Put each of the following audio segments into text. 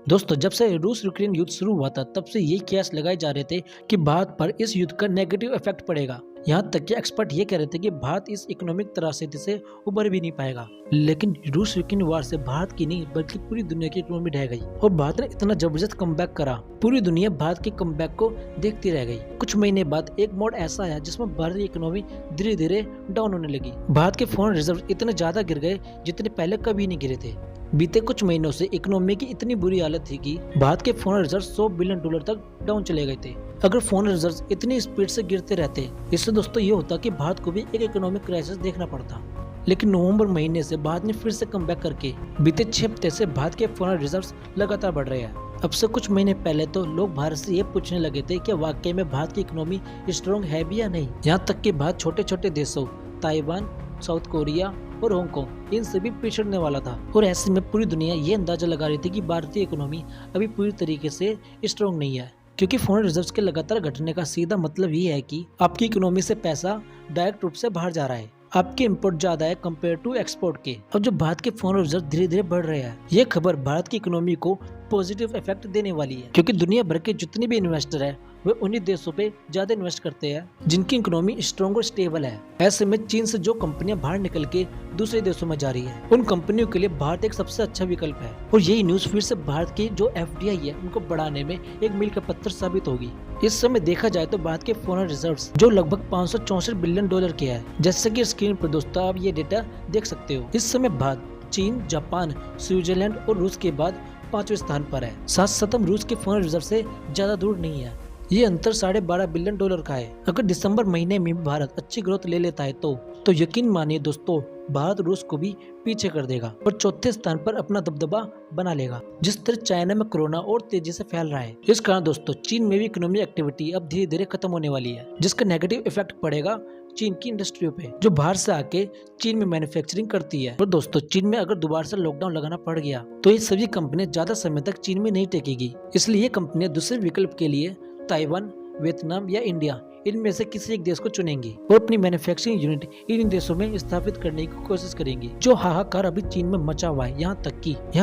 दोस्तों, जब से रूस यूक्रेन युद्ध शुरू हुआ था तब से ये कयास लगाए जा रहे थे कि भारत पर इस युद्ध का नेगेटिव इफेक्ट पड़ेगा। यहाँ तक कि एक्सपर्ट ये कह रहे थे कि भारत इस इकोनॉमिक त्रासदी से उबर भी नहीं पाएगा। लेकिन रूस यूक्रेन वार से भारत की नहीं बल्कि पूरी दुनिया की इकोनॉमी ढह गई और भारत ने इतना जबरदस्त कमबैक करा, पूरी दुनिया भारत के कमबैक को देखती रह गई। कुछ महीने बाद एक मोड ऐसा आया जिसमें भारतीय इकोनॉमी धीरे धीरे डाउन होने लगी। भारत के फॉरेन रिजर्व इतने ज्यादा गिर गए जितने पहले कभी नहीं गिरे थे। बीते कुछ महीनों से इकोनॉमी की इतनी बुरी हालत थी कि भारत के फॉरेन रिजर्व $100 बिलियन तक डाउन चले गए थे। अगर फॉरेन रिजर्व इतनी स्पीड से गिरते रहते, इससे दोस्तों ये होता कि भारत को भी एक इकोनॉमिक क्राइसिस देखना पड़ता। लेकिन नवंबर महीने से भारत ने फिर से कमबैक करके बीते 6 हफ्ते से भारत के फॉरेन रिजर्व्स लगातार बढ़ रहे हैं। अब से कुछ महीने पहले तो लोग भारत से ये पूछने लगे थे कि वाकई में भारत की इकोनॉमी स्ट्रॉन्ग है भी या नहीं। यहाँ तक कि भारत छोटे छोटे देशों ताइवान, साउथ कोरिया और हांगकांग इन सभी पिछड़ने वाला था। और ऐसे में पूरी दुनिया ये अंदाजा लगा रही थी कि भारतीय इकोनॉमी अभी पूरी तरीके से स्ट्रॉन्ग नहीं है, क्योंकि फॉरेन रिजर्व्स के लगातार घटने का सीधा मतलब ये है कि आपकी इकोनॉमी से पैसा डायरेक्ट रूप से बाहर जा रहा है। आपके इंपोर्ट ज्यादा है कंपेयर टू एक्सपोर्ट के। और जो भारत के फॉरेन रिजर्व धीरे धीरे बढ़ रहे हैं, ये खबर भारत की इकोनॉमी को पॉजिटिव इफेक्ट देने वाली है, क्योंकि दुनिया भर के जितने भी इन्वेस्टर है वे उन्हीं देशों पे ज्यादा इन्वेस्ट करते हैं जिनकी इकोनॉमी स्ट्रॉन्ग और स्टेबल है। ऐसे में चीन से जो कंपनियां बाहर निकल के दूसरे देशों में जा रही है, उन कंपनियों के लिए भारत एक सबसे अच्छा विकल्प है। और यही न्यूज फिर से भारत की जो FDI है उनको बढ़ाने में एक मील का पत्थर साबित होगी। इस समय देखा जाए तो भारत के फॉरेन रिजर्व्स जो लगभग $564 बिलियन के है, जैसे की स्क्रीन पर दोस्तों आप ये डेटा देख सकते हो। इस समय भारत चीन, जापान, स्विट्जरलैंड और रूस के बाद 5वें स्थान पर है। साथ रूस के फॉरेन रिजर्व से ज्यादा दूर नहीं है। ये अंतर $12.5 बिलियन का है। अगर दिसंबर महीने में भारत अच्छी ग्रोथ ले लेता है तो यकीन मानिए दोस्तों, भारत रूस को भी पीछे कर देगा और चौथे स्थान पर अपना दबदबा बना लेगा। जिस तरह चाइना में कोरोना और तेजी से फैल रहा है, इस कारण दोस्तों चीन में भी इकोनॉमिक एक्टिविटी अब धीरे धीरे खत्म होने वाली है, जिसका नेगेटिव इफेक्ट पड़ेगा चीन की इंडस्ट्रियों पे जो बाहर से आके चीन में मैन्युफैक्चरिंग करती है। और दोस्तों चीन में अगर दोबारा से लॉकडाउन लगाना पड़ गया तो ये सभी कंपनियां ज्यादा समय तक चीन में नहीं टेकेगी। इसलिए ये कंपनियां दूसरे विकल्प के लिए ताइवान, वियतनाम या इंडिया इनमें से किसी एक देश को चुनेंगी और अपनी मैन्युफैक्चरिंग यूनिट इन देशों में स्थापित करने की कोशिश करेंगी। जो हाहाकार अभी चीन में मचा हुआ है, यहाँ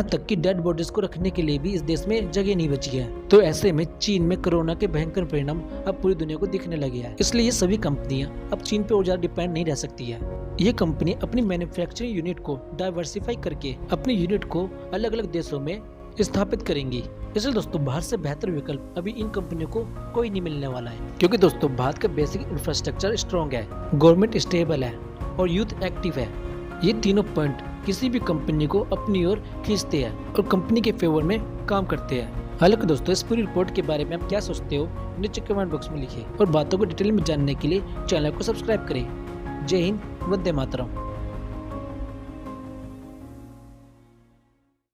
तक कि डेड बॉडीज को रखने के लिए भी इस देश में जगह नहीं बची है। तो ऐसे में चीन में कोरोना के भयंकर परिणाम अब पूरी दुनिया को दिखने लगे हैं। इसलिए ये सभी कंपनियां अब चीन पे और ज्यादा डिपेंड नहीं रह सकती है। ये कंपनी अपनी मैन्युफैक्चरिंग यूनिट को डाइवर्सिफाई करके अपनी यूनिट को अलग अलग देशों में स्थापित करेंगी। इसलिए दोस्तों बाहर से बेहतर विकल्प अभी इन कंपनियों को कोई नहीं मिलने वाला है, क्योंकि दोस्तों भारत का बेसिक इंफ्रास्ट्रक्चर स्ट्रॉन्ग है, गवर्नमेंट स्टेबल है और यूथ एक्टिव है। ये तीनों पॉइंट किसी भी कंपनी को अपनी ओर खींचते हैं और कंपनी के फेवर में काम करते हैं। हालांकि दोस्तों इस पूरी रिपोर्ट के बारे में आप क्या सोचते हो नीचे कमेंट बॉक्स में लिखिए और बातों को डिटेल में जानने के लिए चैनल को सब्सक्राइब करें। जय हिंद, वंदे मातरम।